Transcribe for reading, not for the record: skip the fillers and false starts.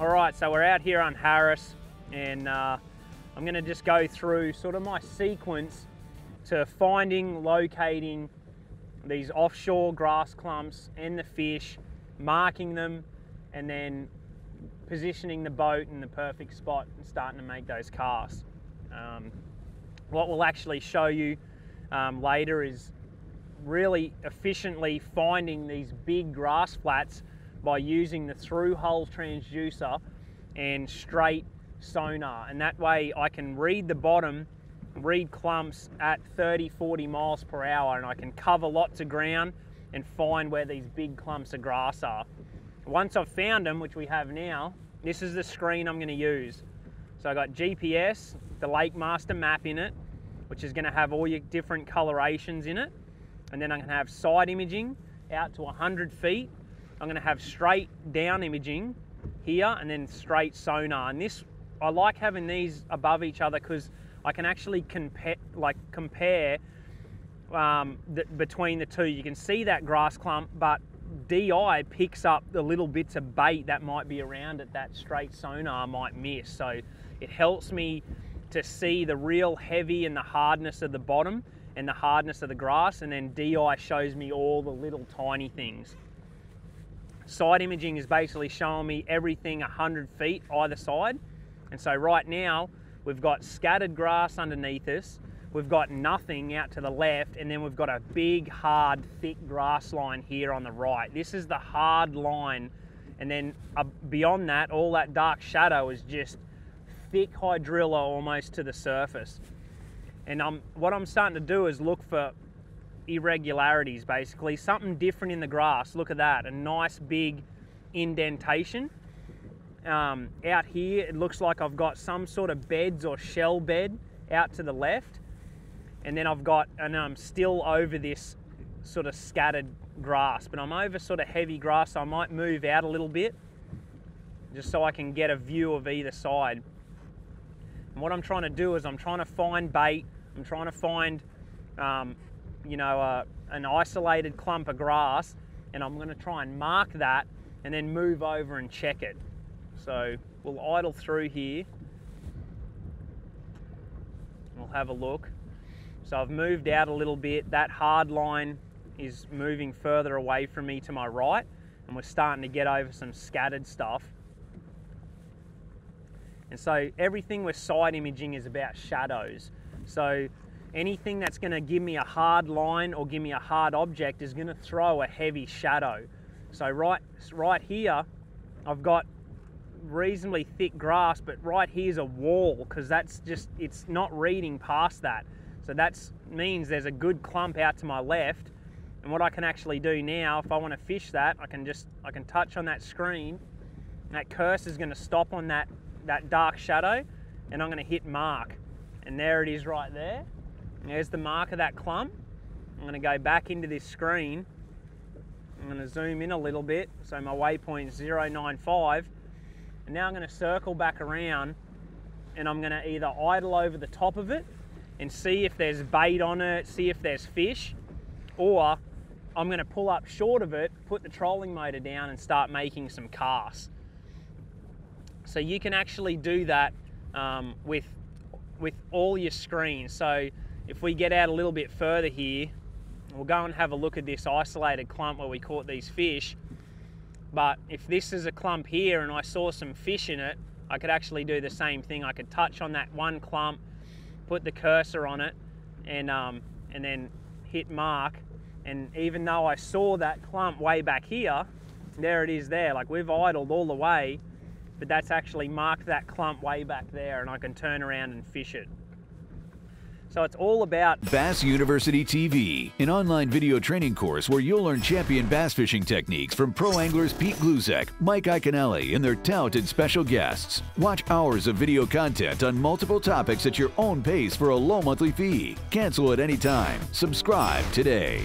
Alright, so we're out here on Harris, and I'm going to just go through sort of my sequence to finding, locating these offshore grass clumps and the fish, marking them, and then positioning the boat in the perfect spot and starting to make those casts. What we'll actually show you later is really efficiently finding these big grass flats by using the through-hole transducer and straight sonar, and that way I can read the bottom, read clumps at 30-40 miles per hour, and I can cover lots of ground and find where these big clumps of grass are. Once I've found them, which we have now, this is the screen I'm going to use. So I got GPS, the Lake Master map in it, which is going to have all your different colorations in it, and then I'm going to have side imaging out to 100 feet. I'm going to have straight down imaging here, and then straight sonar. And this, I like having these above each other because I can actually compare between the two. You can see that grass clump, but DI picks up the little bits of bait that might be around it that straight sonar might miss. So it helps me to see the real heavy and the hardness of the bottom and the hardness of the grass, and then DI shows me all the little tiny things. Side imaging is basically showing me everything 100 feet either side. And so right now we've got scattered grass underneath us, we've got nothing out to the left, and then we've got a big hard thick grass line here on the right. This is the hard line, and then beyond that, all that dark shadow is just thick hydrilla almost to the surface. And what I'm starting to do is look for irregularities, basically something different in the grass. Look at that, a nice big indentation. Out here it looks like I've got some sort of beds or shell bed out to the left, and then I'm still over this sort of scattered grass, but I'm over sort of heavy grass, so I might move out a little bit just so I can get a view of either side. And what I'm trying to do is I'm trying to find bait, I'm trying to find you know, an isolated clump of grass, and I'm going to try and mark that and then move over and check it. So we'll idle through here, we'll have a look. So I've moved out a little bit, that hard line is moving further away from me to my right, and we're starting to get over some scattered stuff. And so everything with side imaging is about shadows. So anything that's going to give me a hard line or give me a hard object is going to throw a heavy shadow. So right here I've got reasonably thick grass, but right here's a wall, because that's just, it's not reading past that. So that means there's a good clump out to my left, and what I can actually do now, if I want to fish that, I can touch on that screen, that cursor is going to stop on that dark shadow, and I'm going to hit mark, and there it is right there. There's the mark of that clump. I'm going to go back into this screen. I'm going to zoom in a little bit, so my waypoint is 0.95, and now I'm going to circle back around, and I'm going to either idle over the top of it and see if there's bait on it, see if there's fish, or I'm going to pull up short of it, put the trolling motor down, and start making some casts. So you can actually do that with all your screens. So if we get out a little bit further here, we'll go and have a look at this isolated clump where we caught these fish. But if this is a clump here and I saw some fish in it, I could actually do the same thing. I could touch on that one clump, put the cursor on it, and then hit mark. And even though I saw that clump way back here, there it is there. Like, we've idled all the way, but that's actually marked that clump way back there, and I can turn around and fish it. So it's all about Bass University TV, an online video training course where you'll learn champion bass fishing techniques from pro anglers Pete Gluzek, Mike Iaconelli, and their talented special guests. Watch hours of video content on multiple topics at your own pace for a low monthly fee. Cancel at any time. Subscribe today.